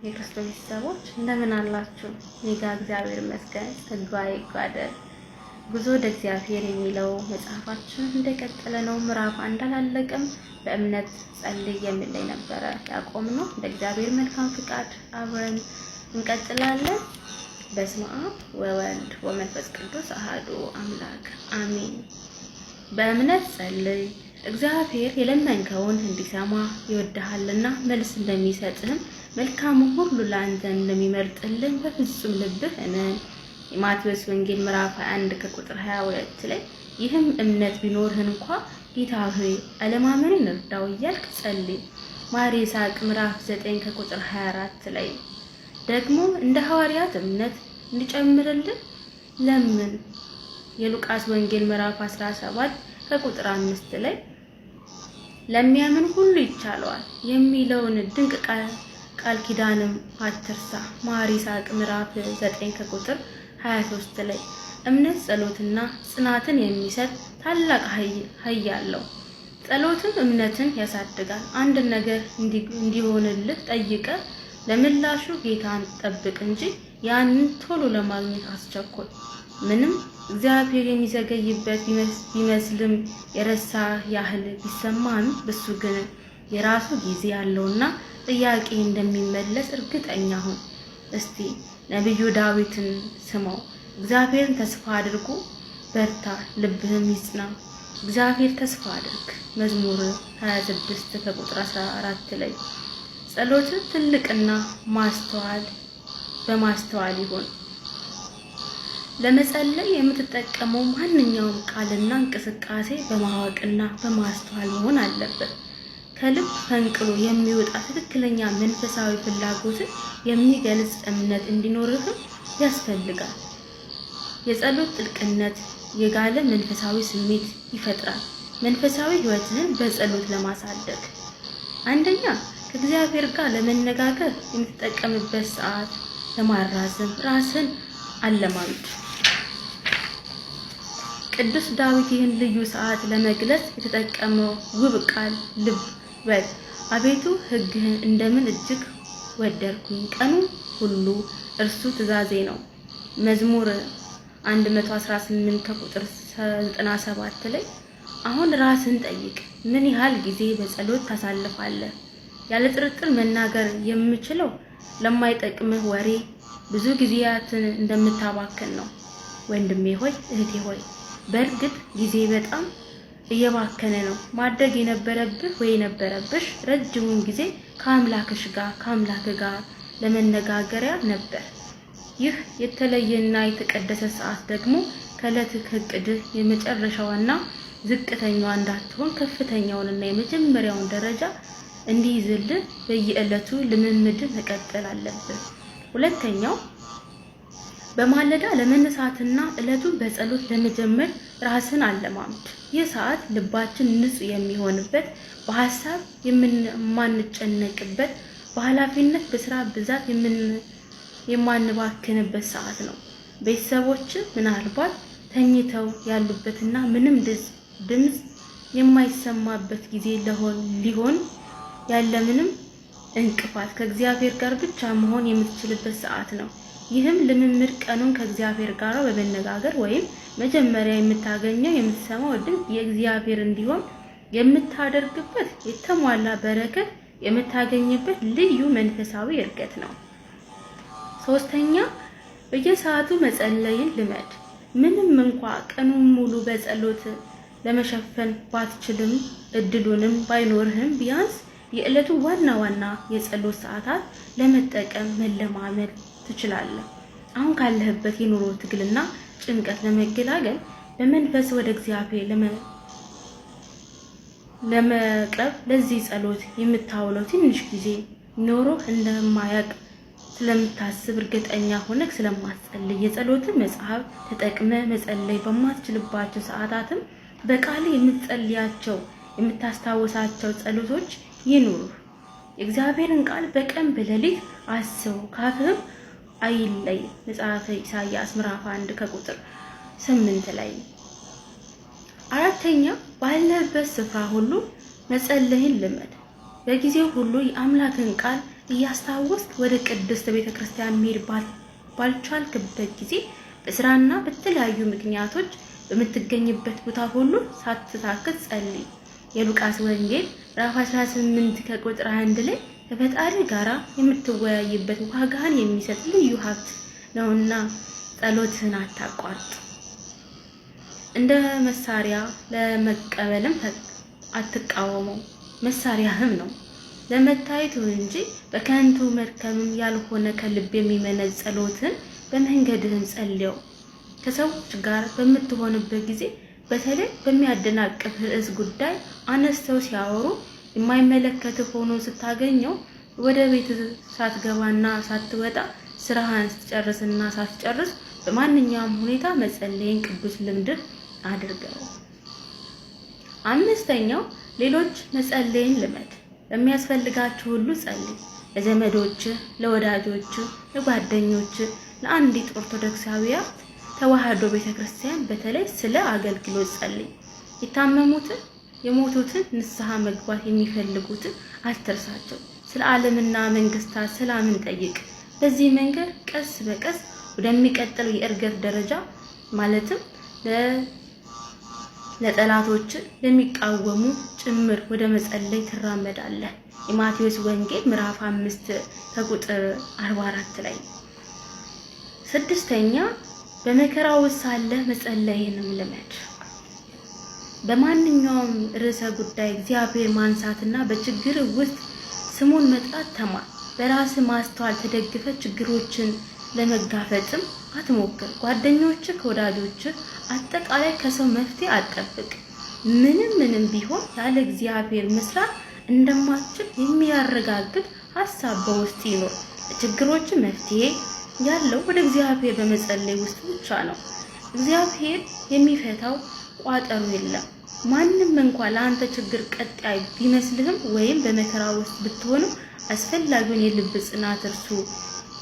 የክርስቶስ ሰዎች እንደምን አላችሁ? እኔጋ እግዚአብሔር ይመስገን ጸጋዬ ይጓደል። ጉዞ ወደ እግዚአብሔር የሚለው መጽሐፋችን እንደቀጠለ ነው። ምዕራፍ 1 አላለቀም። በእምነት ጸልይ የሚል ላይ ነበረ ያቆምነው። እንደ እግዚአብሔር መልካም ፍቃድ አብረን እንቀጥላለን። በስመ አብ ወወልድ ወመንፈስ ቅዱስ አሐዱ አምላክ አሜን። በእምነት ጸልይ፣ እግዚአብሔር የለመንከውን እንዲሰማ ይወድሃልና መልስ እንደሚሰጥህም መልካሙ ሁሉ ለአንተ እንደሚመርጥልህ በፍጹም ልብህ እመን። የማቴዎስ ወንጌል ምዕራፍ 21 ከቁጥር 22 ላይ ይህም እምነት ቢኖርህ እንኳ ጌታ ሆይ አለማመኔን እርዳው እያልክ ጸልይ። ማር ይስሐቅ ምዕራፍ 9 ከቁጥር 24 ላይ ደግሞ እንደ ሐዋርያት እምነት እንዲጨምርልን ለምን። የሉቃስ ወንጌል ምዕራፍ 17 ከቁጥር 5 ላይ ለሚያምን ሁሉ ይቻለዋል የሚለውን ድንቅ ቃል ኪዳንም አትርሳ። ማር ይስሐቅ ምዕራፍ 9 ከቁጥር 23 ላይ እምነት ጸሎትና ጽናትን የሚሰጥ ታላቅ ኃይል አለው። ጸሎትም እምነትን ያሳድጋል። አንድ ነገር እንዲሆንልህ ጠይቀ ለምላሹ ጌታን ጠብቅ እንጂ ያንን ቶሎ ለማግኘት አስቸኮል። ምንም እግዚአብሔር የሚዘገይበት ቢመስልም የረሳ ያህል ቢሰማም በሱ ግን የራሱ ጊዜ ያለውና ጥያቄ እንደሚመለስ እርግጠኛ ሁን። እስቲ ነብዩ ዳዊትን ስማው። እግዚአብሔርን ተስፋ አድርጉ፣ በርታ፣ ልብህም ይጽና። እግዚአብሔር ተስፋ አድርግ። መዝሙር 26 ከቁጥር 14 ላይ ጸሎት ትልቅና በማስተዋል ይሁን። ለመጸለይ የምትጠቀመው ማንኛውም ቃልና እንቅስቃሴ በማወቅና በማስተዋል መሆን አለበት። ከልብ ፈንቅሎ የሚወጣ ትክክለኛ መንፈሳዊ ፍላጎትን የሚገልጽ እምነት እንዲኖርህም ያስፈልጋል። የጸሎት ጥልቅነት የጋለ መንፈሳዊ ስሜት ይፈጥራል። መንፈሳዊ ሕይወትህን በጸሎት ለማሳደግ አንደኛ ከእግዚአብሔር ጋር ለመነጋገር የምትጠቀምበት ሰዓት ለማራዘም ራስን አለማምድ። ቅዱስ ዳዊት ይህን ልዩ ሰዓት ለመግለጽ የተጠቀመው ውብ ቃል ልብ በል። አቤቱ ሕግህን እንደምን እጅግ ወደድኩኝ፣ ቀኑ ሁሉ እርሱ ትእዛዜ ነው። መዝሙር 118 ከቁጥር 97 ላይ አሁን ራስን ጠይቅ፣ ምን ያህል ጊዜ በጸሎት ታሳልፋለህ? ያለ ጥርጥር መናገር የምችለው ለማይጠቅምህ ወሬ ብዙ ጊዜያትን እንደምታባክን ነው። ወንድሜ ሆይ እህቴ ሆይ በእርግጥ ጊዜ በጣም እየባከነ ነው። ማድረግ የነበረብህ ወይ የነበረብሽ ረጅሙን ጊዜ ከአምላክህ ጋር ለመነጋገሪያ ነበር። ይህ የተለየና የተቀደሰ ሰዓት ደግሞ ከዕለት እቅድህ የመጨረሻዋና ዝቅተኛዋ እንዳትሆን ከፍተኛውንና የመጀመሪያውን ደረጃ እንዲይዝልህ በየዕለቱ ልምምድህ መቀጠል አለብህ። ሁለተኛው በማለዳ ለመነሳትና ዕለቱን በጸሎት ለመጀመር ራስን አለማምድ። ይህ ሰዓት ልባችን ንጹህ የሚሆንበት፣ በሐሳብ የማንጨነቅበት፣ በኃላፊነት በስራ ብዛት የማንባክንበት ሰዓት ነው። ቤተሰቦች ምናልባት ተኝተው ያሉበትና ምንም ድምፅ የማይሰማበት ጊዜ ሊሆን ያለምንም እንቅፋት ከእግዚአብሔር ጋር ብቻ መሆን የምትችልበት ሰዓት ነው። ይህም ልምምድ ቀኑን ከእግዚአብሔር ጋር በመነጋገር ወይም መጀመሪያ የምትሰማው ድምፅ የእግዚአብሔር እንዲሆን የምታደርግበት የተሟላ በረከት የምታገኝበት ልዩ መንፈሳዊ እርገት ነው። ሶስተኛ በየሰዓቱ መጸለይን ልመድ። ምንም እንኳ ቀኑን ሙሉ በጸሎት ለመሸፈን ባትችልም እድሉንም ባይኖርህም ቢያንስ የዕለቱ ዋና የጸሎት ሰዓታት ለመጠቀም መለማመድ ትችላለህ። አሁን ካለህበት የኑሮ ትግልና ጭንቀት ለመገላገል በመንፈስ ወደ እግዚአብሔር ለመቅረብ ለዚህ ጸሎት የምታውለው ትንሽ ጊዜ ኖሮ እንደማያውቅ ስለምታስብ እርግጠኛ ሆነህ ስለማትጸልይ የጸሎትን መጽሐፍ ተጠቅመ መጸለይ በማትችልባቸው ሰዓታትም በቃል የምትጸልያቸው የምታስታውሳቸው ጸሎቶች ይኑሩ። የእግዚአብሔርን ቃል በቀን በሌሊት አስቡ፣ ካፍህም አይለይ። መጽሐፈ ኢሳይያስ ምዕራፍ 1 ከቁጥር 8 ላይ። አራተኛ ባለበት ስፍራ ሁሉ መጸለይን ልመድ። በጊዜው ሁሉ የአምላክን ቃል እያስታወስክ ወደ ቅድስት ቤተክርስቲያን መሄድ ባልቻልክበት ጊዜ በስራና በተለያዩ ምክንያቶች በምትገኝበት ቦታ ሁሉ ሳትታክት ጸልይ። የሉቃስ ወንጌል ምዕራፍ 18 ከቁጥር 1 ላይ ከፈጣሪ ጋራ የምትወያይበት ዋጋህን የሚሰጥ ልዩ ሀብት ነውና ጸሎትህን አታቋርጥ። እንደ መሳሪያ ለመቀበልም አትቃወመው፣ መሳሪያህም ነው ለመታየት እንጂ በከንቱ መድከምም ያልሆነ ከልብ የሚመነጭ ጸሎትን በመንገድህም ጸልየው። ከሰዎች ጋር በምትሆንበት ጊዜ በተለይ በሚያደናቅፍ ርዕስ ጉዳይ አነስተው ሲያወሩ የማይመለከትህ ሆኖ ስታገኘው ወደ ቤት ሳትገባና ሳትወጣ ስራህን ስትጨርስና ሳትጨርስ በማንኛውም ሁኔታ መጸለይን ቅዱስ ልምድ አድርገው። አምስተኛው ሌሎች መጸለይን ልመድ። ለሚያስፈልጋችሁ ሁሉ ጸልይ። ለዘመዶች፣ ለወዳጆች፣ ለጓደኞች፣ ለአንዲት ኦርቶዶክሳዊት ተዋህዶ ቤተክርስቲያን በተለይ ስለ አገልግሎት ጸልይ። የታመሙትን፣ የሞቱትን፣ ንስሐ መግባት የሚፈልጉትን አትርሳቸው። ስለ ዓለምና መንግስታት ሰላምን ጠይቅ። በዚህ መንገድ ቀስ በቀስ ወደሚቀጥለው የእርገት ደረጃ ማለትም ለጠላቶች ለሚቃወሙ ጭምር ወደ መጸለይ ትራመዳለህ። የማቴዎስ ወንጌል ምዕራፍ 5 ከቁጥር 44 ላይ። ስድስተኛ በመከራው ሳለህ መጸለይንም ልመድ። በማንኛውም ርዕሰ ጉዳይ እግዚአብሔር ማንሳትና በችግር ውስጥ ስሙን መጥራት ተማር። በራስ ማስተዋል ተደግፈ ችግሮችን ለመጋፈጥም አትሞክር። ጓደኞች፣ ከወዳጆች፣ አጠቃላይ ከሰው መፍትሄ አትጠብቅ። ምንም ቢሆን ያለ እግዚአብሔር መስራት እንደማትችል የሚያረጋግጥ ሐሳብ በውስጥ ይኖር። ለችግሮች መፍትሄ ያለው ወደ እግዚአብሔር በመጸለይ ውስጥ ብቻ ነው። እግዚአብሔር የሚፈታው ቋጠሮ የለም። ማንም እንኳን ለአንተ ችግር ቀጣይ ቢመስልህም ወይም በመከራ ውስጥ ብትሆንም አስፈላጊውን የልብ ጽናት እርሱ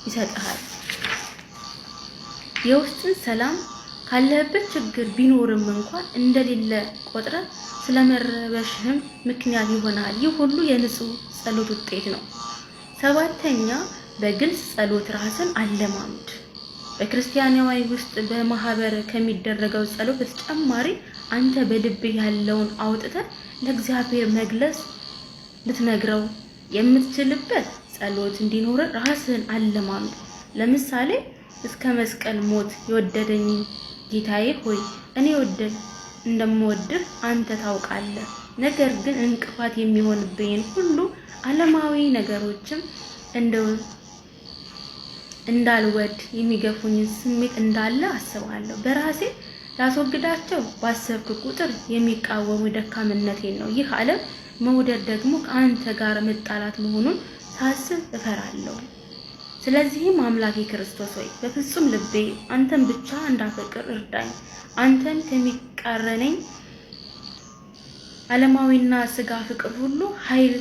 ይሰጥሃል። የውስጥን ሰላም ካለበት ችግር ቢኖርም እንኳን እንደሌለ ቆጥረ ስለመረበሽህም ምክንያት ይሆናል። ይህ ሁሉ የንጹህ ጸሎት ውጤት ነው። ሰባተኛ በግልጽ ጸሎት ራስን አለማምድ። በክርስቲያናዊ ውስጥ በማህበር ከሚደረገው ጸሎት በተጨማሪ አንተ በልብህ ያለውን አውጥተህ ለእግዚአብሔር መግለጽ ልትነግረው የምትችልበት ጸሎት እንዲኖር ራስን አለማምድ። ለምሳሌ እስከ መስቀል ሞት የወደደኝ ጌታዬ ሆይ እኔ እንደምወድህ አንተ ታውቃለህ። ነገር ግን እንቅፋት የሚሆንብኝ ሁሉ ዓለማዊ ነገሮችም እንዳልወድ የሚገፉኝ ስሜት እንዳለ አስባለሁ። በራሴ ላስወግዳቸው ባሰብኩ ቁጥር የሚቃወሙ ደካምነቴን ነው። ይህ ዓለም መውደድ ደግሞ ከአንተ ጋር መጣላት መሆኑን ሳስብ እፈራለሁ። ስለዚህም አምላኬ ክርስቶስ ሆይ በፍጹም ልቤ አንተን ብቻ እንዳፈቅር እርዳኝ። አንተን ከሚቃረነኝ ዓለማዊና ስጋ ፍቅር ሁሉ ኃይል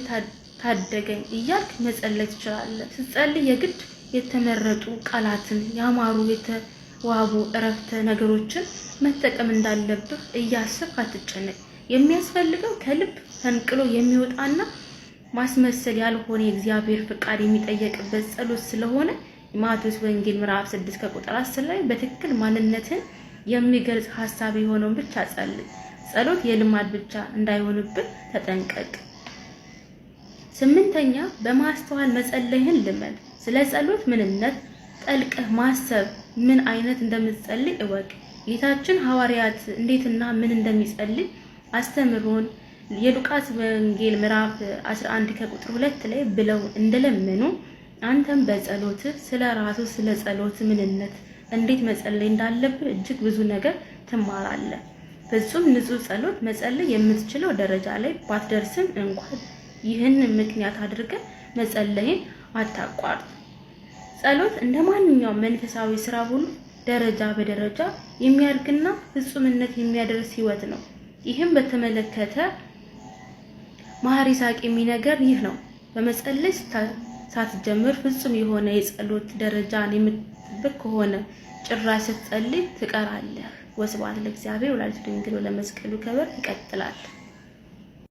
ታደገኝ እያልክ መጸለይ ትችላለህ። ስትጸልይ የግድ የተመረጡ ቃላትን፣ ያማሩ የተዋቡ ዕረፍተ ነገሮችን መጠቀም እንዳለብህ እያሰብክ አትጨነቅ። የሚያስፈልገው ከልብ ፈንቅሎ የሚወጣና ማስመሰል ያልሆነ የእግዚአብሔር ፍቃድ የሚጠየቅበት ጸሎት ስለሆነ የማቴዎስ ወንጌል ምዕራፍ 6 ከቁጥር 10 ላይ በትክክል ማንነትን የሚገልጽ ሐሳብ የሆነውን ብቻ ጸልይ። ጸሎት የልማድ ብቻ እንዳይሆንብህ ተጠንቀቅ። ስምንተኛ በማስተዋል መጸለይን ልመድ። ስለ ጸሎት ምንነት ጠልቀህ ማሰብ፣ ምን አይነት እንደምትጸልይ እወቅ። ጌታችን ሐዋርያት እንዴትና ምን እንደሚጸልይ አስተምሮን የሉቃስ ወንጌል ምዕራፍ 11 ከቁጥር 2 ላይ ብለው እንደለመኑ አንተም በጸሎት ስለ ጸሎት ምንነት እንዴት መጸለይ እንዳለብህ እጅግ ብዙ ነገር ትማራለህ። ፍጹም ንጹህ ጸሎት መጸለይ የምትችለው ደረጃ ላይ ባትደርስም እንኳን ይህን ምክንያት አድርገህ መጸለይን አታቋርጥ። ጸሎት እንደማንኛውም መንፈሳዊ ስራ ሁሉ ደረጃ በደረጃ የሚያድግና ፍጹምነት የሚያደርስ ህይወት ነው። ይህም በተመለከተ መሐሪ ይስሐቅ የሚነገር ይህ ነው። በመጸለይ ሳትጀምር ፍጹም የሆነ የጸሎት ደረጃን የምትጠብቅ ከሆነ ጭራሽ ስትጸልይ ትቀራለህ። ወስብሐት ለእግዚአብሔር ወለወላዲቱ ድንግል ወለመስቀሉ ክቡር። ይቀጥላል።